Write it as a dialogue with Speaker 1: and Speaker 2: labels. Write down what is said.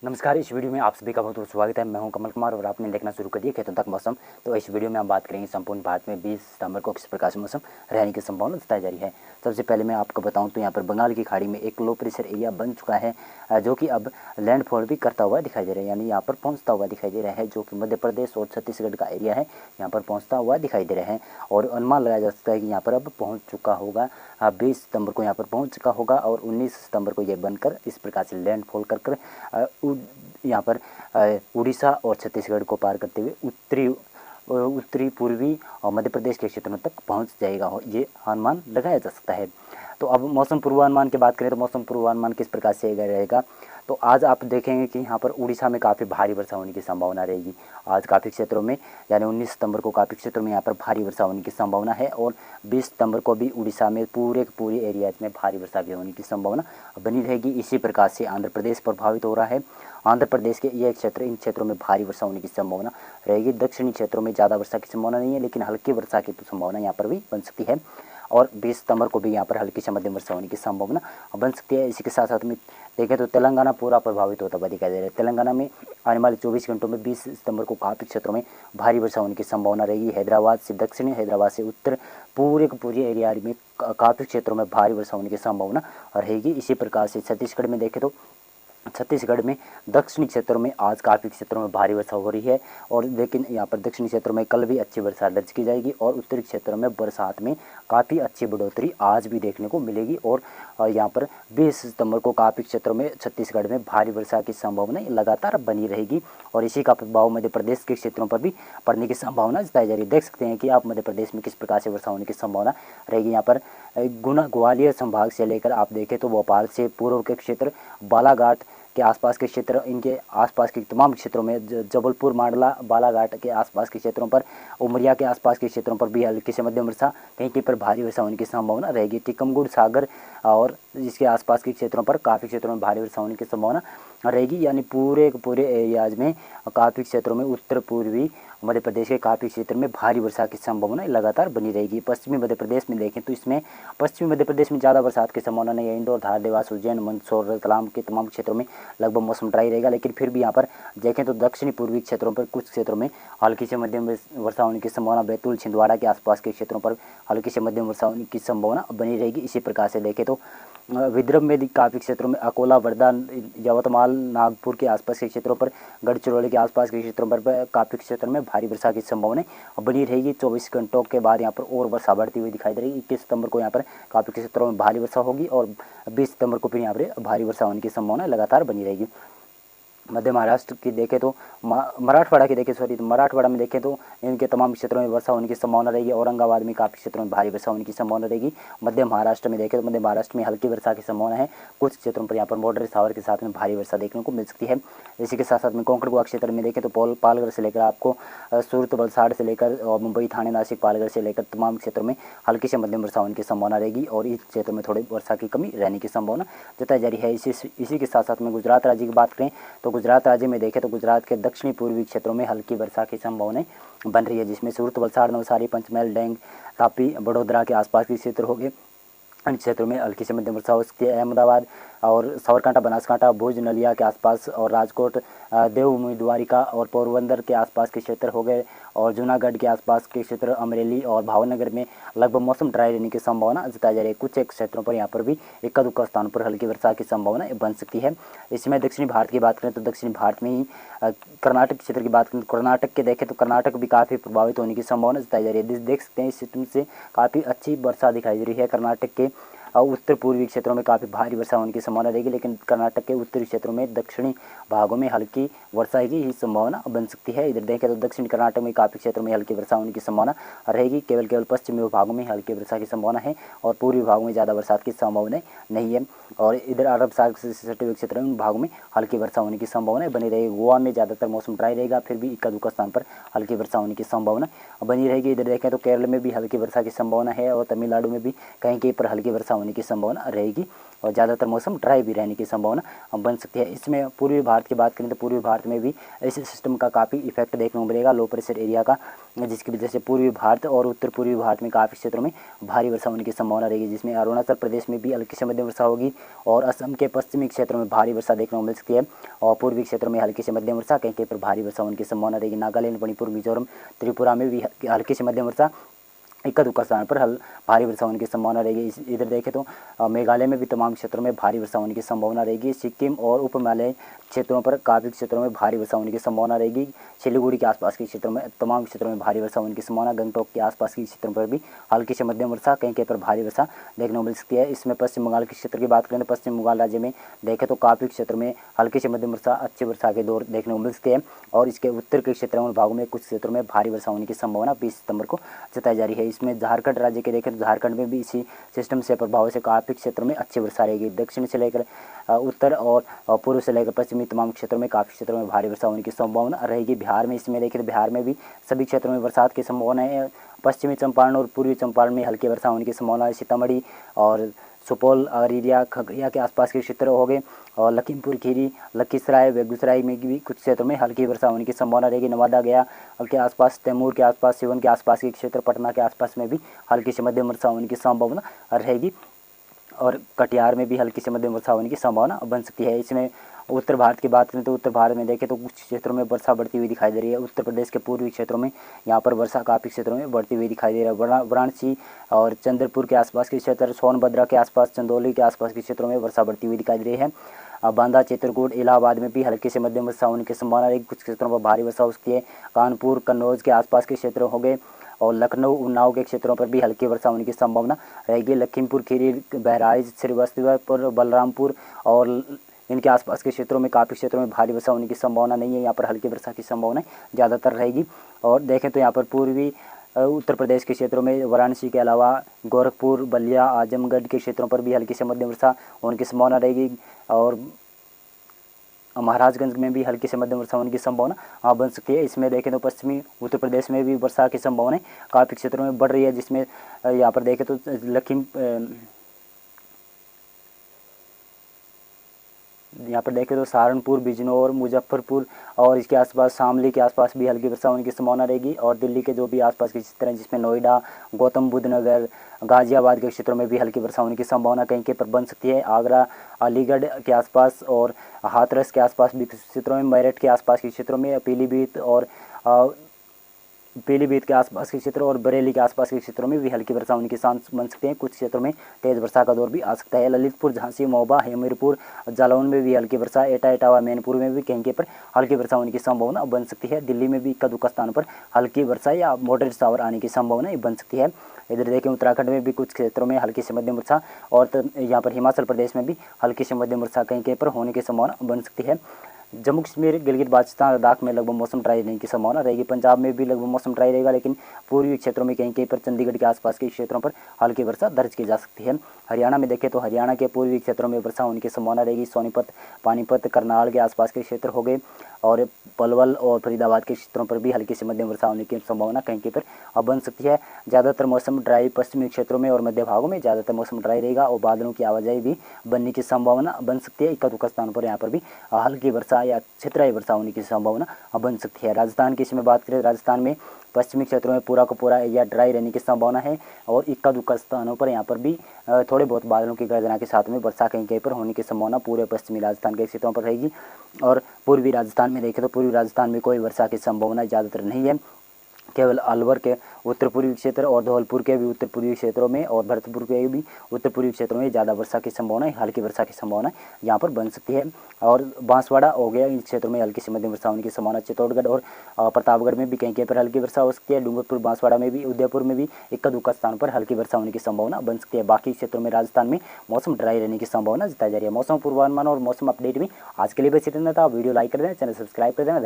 Speaker 1: नमस्कार। इस वीडियो में आप सभी का बहुत बहुत स्वागत है। मैं हूं कमल कुमार और आपने देखना शुरू कर दिया खेतों तक मौसम। तो इस वीडियो में हम बात करेंगे संपूर्ण भारत में 20 सितंबर को किस प्रकार से मौसम रहने की संभावना बताई जा रही है। सबसे पहले मैं आपको बताऊं तो यहाँ पर बंगाल की खाड़ी में एक लो प्रेशर एरिया बन चुका है, जो कि अब लैंडफॉल भी करता हुआ दिखाई दे रहा है, यानी यहाँ पर पहुँचता हुआ दिखाई दे रहा है, जो कि मध्य प्रदेश और छत्तीसगढ़ का एरिया है, यहाँ पर पहुँचता हुआ दिखाई दे रहा है। और अनुमान लगाया जा सकता है कि यहाँ पर अब पहुँच चुका होगा, 20 सितंबर को यहाँ पर पहुँच चुका होगा और 19 सितंबर को ये बनकर इस प्रकार से लैंडफॉल कर यहाँ पर उड़ीसा और छत्तीसगढ़ को पार करते हुए उत्तरी पूर्वी और मध्य प्रदेश के क्षेत्रों तक पहुंच जाएगा, ये अनुमान लगाया जा सकता है। तो अब मौसम पूर्वानुमान की बात करें तो मौसम पूर्वानुमान किस प्रकार से रहेगा। तो आज आप देखेंगे कि यहाँ पर उड़ीसा में काफ़ी भारी वर्षा होने की संभावना रहेगी। आज काफ़ी क्षेत्रों में यानी 19 सितंबर को काफ़ी क्षेत्रों में यहाँ पर भारी वर्षा होने की संभावना है और 20 सितंबर को भी उड़ीसा में पूरे एरियाज में भारी वर्षा भी होने की संभावना बनी रहेगी। इसी प्रकार से आंध्र प्रदेश प्रभावित हो रहा है। आंध्र प्रदेश के ये क्षेत्र, इन क्षेत्रों में भारी वर्षा होने की संभावना रहेगी। दक्षिणी क्षेत्रों में ज़्यादा वर्षा की संभावना नहीं है, लेकिन हल्की वर्षा की तो संभावना यहाँ पर भी बन सकती है। और 20 सितंबर को भी यहाँ पर हल्की से मध्यम वर्षा होने की संभावना बन सकती है। इसी के साथ साथ में देखें तो तेलंगाना पूरा प्रभावित होता हुआ दिखाई दे रहा है। तेलंगाना में आने वाले 24 घंटों में 20 सितंबर को काफ़ी क्षेत्रों में भारी वर्षा होने की संभावना रहेगी। हैदराबाद से दक्षिणी, हैदराबाद से उत्तर पूरे एरिया में काफ़ी क्षेत्रों में भारी वर्षा होने की संभावना रहेगी। इसी प्रकार से छत्तीसगढ़ में देखें तो छत्तीसगढ़ में दक्षिणी क्षेत्रों में आज काफ़ी क्षेत्रों में भारी वर्षा हो रही है, और लेकिन यहाँ पर दक्षिणी क्षेत्रों में कल भी अच्छी वर्षा दर्ज की जाएगी और उत्तरी क्षेत्रों में बरसात में काफ़ी अच्छी बढ़ोतरी आज भी देखने को मिलेगी। और यहाँ पर 20 सितंबर को काफ़ी क्षेत्रों में छत्तीसगढ़ में भारी वर्षा की संभावना लगातार बनी रहेगी और इसी का प्रभाव मध्य प्रदेश के क्षेत्रों पर भी पड़ने की संभावना जताई जा रही है। देख सकते हैं कि आप मध्य प्रदेश में किस प्रकार से वर्षा होने की संभावना रहेगी। यहाँ पर गुना ग्वालियर संभाग से लेकर आप देखें तो भोपाल से पूर्व के क्षेत्र, बालाघाट के आसपास के क्षेत्र, इनके आसपास के तमाम क्षेत्रों में, जबलपुर, मांडला, बालाघाट के आसपास के क्षेत्रों पर, उमरिया के आसपास के क्षेत्रों पर भी हल्की से मध्यम वर्षा, कहीं कहीं पर भारी वर्षा होने की संभावना रहेगी। टीकमगढ़, सागर और इसके आसपास के क्षेत्रों पर काफ़ी क्षेत्रों में भारी वर्षा होने की संभावना रहेगी। यानी पूरे एरियाज में काफ़ी क्षेत्रों में उत्तर पूर्वी मध्य प्रदेश के काफ़ी क्षेत्र में भारी वर्षा की संभावना लगातार बनी रहेगी। पश्चिमी मध्य प्रदेश में देखें तो इसमें पश्चिमी मध्य प्रदेश में ज़्यादा बरसात की संभावना नहीं है। इंदौर, धार, देवास, उज्जैन, मंदसौर, रतलाम के तमाम क्षेत्रों में लगभग मौसम ड्राई रहेगा, लेकिन फिर भी यहाँ पर देखें तो दक्षिणी पूर्वी क्षेत्रों पर कुछ क्षेत्रों में हल्की से मध्यम वर्षा होने की संभावना, बैतूल, छिंदवाड़ा के आसपास के क्षेत्रों पर हल्की से मध्यम वर्षा होने की संभावना बनी रहेगी। इसी प्रकार से देखें तो विदर्भ में भी काफ़ी क्षेत्रों में अकोला, वर्धा, यवतमाल, नागपुर के आसपास के क्षेत्रों पर, गढ़चिरौली के आसपास के क्षेत्रों पर काफ़ी क्षेत्रों में भारी वर्षा की संभावना बनी रहेगी। 24 घंटों के बाद यहाँ पर और वर्षा बढ़ती हुई दिखाई दे रही है। 21 सितंबर को यहाँ पर काफ़ी क्षेत्रों में भारी वर्षा होगी और 20 सितंबर को फिर यहाँ पर भारी वर्षा होने की संभावना लगातार बनी रहेगी। मध्य महाराष्ट्र की देखें तो मराठवाड़ा की देखें तो मराठवाड़ा में देखें तो इनके तमाम क्षेत्रों में वर्षा होने की संभावना रहेगी। औरंगाबाद में काफ़ी क्षेत्रों में भारी वर्षा होने की संभावना रहेगी। मध्य महाराष्ट्र में देखें तो मध्य महाराष्ट्र में हल्की वर्षा की संभावना है। कुछ क्षेत्रों पर यहाँ पर मॉडरेट शावर के साथ में भारी वर्षा देखने को मिल सकती है। इसी के साथ साथ में कोंकण गोवा क्षेत्र में देखें तो पालघर से लेकर आपको सूरत, वलसाड़ से लेकर और मुंबई, थाने, नासिक, पालघर से लेकर तमाम क्षेत्रों में हल्की से मध्यम वर्षा होने की संभावना रहेगी और इस क्षेत्र में थोड़ी वर्षा की कमी रहने की संभावना जताई जा रही है। इसी के साथ साथ में गुजरात राज्य की बात करें तो गुजरात राज्य में देखें तो गुजरात के दक्षिणी पूर्वी क्षेत्रों में हल्की वर्षा की संभावनाएं बन रही है, जिसमें सूरत, वलसाड़, नवसारी, पंचमहल, डांग, तापी, बड़ोदरा के आसपास के क्षेत्र हो गए। इन क्षेत्रों में हल्की से मध्यम वर्षा हो सकती है। अहमदाबाद और साबरकांठा, बनासकांठा, भुज, नलिया के आसपास और राजकोट, देवभूमि, द्वारिका और पोरबंदर के आसपास के क्षेत्र हो गए और जूनागढ़ के आसपास के क्षेत्र, अमरेली और भावनगर में लगभग मौसम ड्राई रहने की संभावना जताई जा रही है। कुछ एक क्षेत्रों पर यहाँ पर भी इक्का दुक्का स्थान पर हल्की वर्षा की संभावना बन सकती है। इसमें दक्षिणी भारत की बात करें तो दक्षिणी भारत में ही कर्नाटक क्षेत्र की बात करें तो कर्नाटक के देखें तो कर्नाटक भी काफ़ी प्रभावित होने की संभावना जताई जा रही है। देख सकते हैं इस सिस्टम से काफ़ी अच्छी वर्षा दिखाई दे रही है। कर्नाटक के उत्तर पूर्वी क्षेत्रों में काफ़ी भारी वर्षा होने की संभावना रहेगी, लेकिन कर्नाटक के उत्तरी क्षेत्रों में, दक्षिणी भागों में हल्की वर्षा की ही संभावना बन सकती है। इधर देखें तो दक्षिण कर्नाटक में काफ़ी क्षेत्रों में हल्की वर्षा होने की संभावना रहेगी। केवल पश्चिमी भागों में हल्की वर्षा की संभावना है और पूर्वी भागों में ज़्यादा बरसात की संभावना नहीं है। और इधर अरब सागर से सटे हुए क्षेत्र में भागों में हल्की वर्षा होने की संभावना बनी रहेगी। गोवा में ज़्यादातर मौसम ड्राई रहेगा, फिर भी इक्का दुक्का स्थान पर हल्की वर्षा होने की संभावना बनी रहेगी। इधर देखें तो केरल में भी हल्की वर्षा की संभावना है और तमिलनाडु में भी कहीं कहीं पर हल्की वर्षा होने की संभावना रहेगी। और ज़्यादातर मौसम ड्राई भी रहने की संभावना बन सकती है। इसमें पूर्वी भारत की बात करें तो पूर्वी भारत में भी इस सिस्टम का काफ़ी इफेक्ट देखने को मिलेगा लो प्रेशर एरिया का, जिसकी वजह से पूर्वी भारत और उत्तर पूर्वी भारत में काफ़ी क्षेत्रों में भारी वर्षा होने की संभावना रहेगी, जिसमें अरुणाचल प्रदेश में भी हल्की से मध्यम वर्षा होगी और असम के पश्चिमी क्षेत्रों में भारी वर्षा देखने को मिल सकती है और पूर्वी क्षेत्रों में हल्की से मध्यम वर्षा, कहीं कहीं पर भारी वर्षा होने की संभावना रहेगी। नागालैंड, मणिपुर, मिजोरम, त्रिपुरा में भी हल्की से मध्यम वर्षा, इक्का दुक्का स्थान पर भारी वर्षा होने की संभावना रहेगी। इधर देखें तो मेघालय में भी तमाम क्षेत्रों में भारी वर्षा होने की संभावना रहेगी। सिक्किम और उप हिमालय क्षेत्रों पर काफ़ी क्षेत्रों में भारी वर्षा होने की संभावना रहेगी। सिलीगुड़ी के आसपास के क्षेत्रों में तमाम क्षेत्रों में भारी वर्षा होने की संभावना, गंगटोक के आसपास के क्षेत्रों पर भी हल्की से मध्यम वर्षा, कहीं कहीं पर भारी वर्षा देखने को मिल सकती है। इसमें पश्चिम बंगाल के क्षेत्र की बात करें तो पश्चिम बंगाल राज्य में देखें तो काफ़ी क्षेत्र में हल्की से मध्यम वर्षा, अच्छी वर्षा के दौर देखने को मिल सकते हैं और इसके उत्तर के क्षेत्रों में भागों में कुछ क्षेत्रों में भारी वर्षा होने की संभावना 20 सितंबर को जताई जा रही है। इसमें झारखंड राज्य के देखें तो झारखंड में भी इसी सिस्टम से प्रभाव से काफ़ी क्षेत्रों में अच्छी वर्षा रहेगी। दक्षिण से लेकर उत्तर और पूर्व से लेकर पश्चिमी तमाम क्षेत्रों में काफ़ी क्षेत्रों में भारी वर्षा होने की संभावना रहेगी। बिहार में इसमें देखें तो बिहार में भी सभी क्षेत्रों में बरसात की संभावना है। पश्चिमी चंपारण और पूर्वी चंपारण में हल्की वर्षा होने की संभावना है। सीतामढ़ी और सुपौल, अररिया, खगड़िया के आसपास के क्षेत्र हो गए और लखीमपुर खीरी, लखीसराय, बेगूसराय में भी कुछ क्षेत्रों में हल्की वर्षा होने की संभावना रहेगी। नवादा, गया के आसपास, तैमूर के आसपास, सिवन के आसपास के क्षेत्र, पटना के आसपास में भी हल्की से मध्यम वर्षा होने की संभावना रहेगी और कटिहार में भी हल्की से मध्यम वर्षा होने की संभावना बन सकती है। इसमें उत्तर भारत की बात करें तो उत्तर भारत में देखें तो कुछ क्षेत्रों में वर्षा बढ़ती हुई दिखाई दे रही है। उत्तर प्रदेश के पूर्वी क्षेत्रों में यहाँ पर वर्षा काफ़ी क्षेत्रों में बढ़ती हुई दिखाई दे रही है। वाराणसी और चंद्रपुर के आसपास के क्षेत्र, सोनभद्रा के आसपास, चंदौली के आसपास के क्षेत्रों में वर्षा बढ़ती हुई दिखाई दे रही है। बांदा, चित्रकूट, इलाहाबाद में भी हल्की से मध्यम वर्षा होने की संभावना रहेगी। कुछ क्षेत्रों पर भारी वर्षा हो सकती है। कानपुर, कन्नौज के आसपास के क्षेत्र हो गए और लखनऊ, उन्नाव के क्षेत्रों पर भी हल्की वर्षा होने की संभावना रहेगी। लखीमपुर खीरी, बहराइच, श्रीवास्तव, बलरामपुर और इनके आसपास के क्षेत्रों में काफ़ी क्षेत्रों में भारी वर्षा होने की संभावना नहीं है। यहाँ पर हल्की वर्षा की संभावना ज़्यादातर रहेगी। और देखें तो यहाँ पर पूर्वी उत्तर प्रदेश के क्षेत्रों में वाराणसी के अलावा गोरखपुर, बलिया, आजमगढ़ के क्षेत्रों पर भी हल्की से मध्यम वर्षा होने की संभावना रहेगी और महाराजगंज में भी हल्की से मध्यम वर्षा होने की संभावना बन सकती है। इसमें देखें तो पश्चिमी उत्तर प्रदेश में भी वर्षा की संभावना काफ़ी क्षेत्रों में बढ़ रही है, जिसमें यहाँ पर देखें तो यहाँ पर देखें तो सहारनपुर, बिजनौर, मुजफ्फरपुर और इसके आसपास, शामली के आसपास भी हल्की वर्षा होने की संभावना रहेगी और दिल्ली के जो भी आसपास के क्षेत्र हैं जिसमें नोएडा, गौतम बुद्ध नगर, गाजियाबाद के क्षेत्रों में भी हल्की वर्षा होने की संभावना कहीं कहीं पर बन सकती है। आगरा, अलीगढ़ के आसपास और हाथरस के आसपास भी क्षेत्रों में, मेरठ के आसपास के क्षेत्रों में, पीलीभीत के आसपास के क्षेत्रों और बरेली के आसपास के क्षेत्रों में भी हल्की वर्षा होने के चांस बन सकते हैं। कुछ क्षेत्रों में तेज़ वर्षा का दौर भी आ सकता है। ललितपुर, झांसी, महोबा, हमीरपुर, जालौन में भी हल्की वर्षा, एटा, इटावा, मैनपुर में भी कहीं कहीं पर हल्की वर्षा होने की संभावना बन सकती है। दिल्ली में भी इक्का दुक्का स्थानों पर हल्की वर्षा या मॉडरेट शावर आने की संभावना बन सकती है। इधर देखें उत्तराखंड में भी कुछ क्षेत्रों में हल्की से मध्यम वर्षा और यहाँ पर हिमाचल प्रदेश में भी हल्की से मध्यम वर्षा कहीं कहीं पर होने की संभावना बन सकती है। जम्मू कश्मीर, गिलगित बाल्टिस्तान, लद्दाख में लगभग मौसम ड्राई रहने की संभावना रहेगी। पंजाब में भी लगभग मौसम ड्राई रहेगा, लेकिन पूर्वी क्षेत्रों में कहीं कहीं पर, चंडीगढ़ के आसपास के क्षेत्रों पर हल्की वर्षा दर्ज की जा सकती है। हरियाणा में देखें तो हरियाणा के पूर्वी क्षेत्रों में वर्षा होने की संभावना रहेगी। सोनीपत, पानीपत, करनाल के आसपास के क्षेत्र हो गए और पलवल और फरीदाबाद के क्षेत्रों पर भी हल्की से मध्यम वर्षा होने की संभावना कहीं कहीं पर बन सकती है। ज़्यादातर मौसम ड्राई पश्चिमी क्षेत्रों में और मध्य भागों में ज़्यादातर मौसम ड्राई रहेगा और बादलों की आवाजाही भी बनने की संभावना बन सकती है। इक्का दुक्का स्थानों पर यहाँ पर भी हल्की वर्षा या क्षेत्रीय वर्षा होने की संभावना बन सकती है। राजस्थान की इसमें बात करें, राजस्थान में पश्चिमी क्षेत्रों में पूरा का पूरा एरिया ड्राई रहने की संभावना है और इक्का दुक्का स्थानों पर यहाँ पर भी थोड़े बहुत बादलों की गर्जना के साथ में वर्षा कहीं कहीं पर होने की संभावना पूरे पश्चिमी राजस्थान के क्षेत्रों पर रहेगी। और पूर्वी राजस्थान में देखें तो पूर्वी राजस्थान में कोई वर्षा की संभावना ज़्यादातर नहीं है। केवल अलवर के उत्तर पूर्वी क्षेत्र और धौलपुर के भी उत्तर पूर्वी क्षेत्रों में और भरतपुर के भी उत्तर पूर्वी क्षेत्रों में ज़्यादा वर्षा की संभावना है, हल्की वर्षा की संभावना यहाँ पर बन सकती है। और बांसवाड़ा हो गया, इन क्षेत्रों में हल्की से मध्यम वर्षा होने की संभावना। चित्तौड़गढ़ और प्रतापगढ़ में भी कहीं कहीं पर हल्की वर्षा हो सकती है। डूंगरपुर, बांसवाड़ा में भी, उदयपुर में भी इक्का दुक्का स्थान पर हल्की वर्षा होने की संभावना बन सकती है। बाकी क्षेत्रों में राजस्थान में मौसम ड्राई रहने की संभावना जताई जा रही है। मौसम पूर्वानुमान और मौसम अपडेट में आज के लिए बस इतना था। वीडियो लाइक कर देना, चैनल सब्सक्राइब कर देना।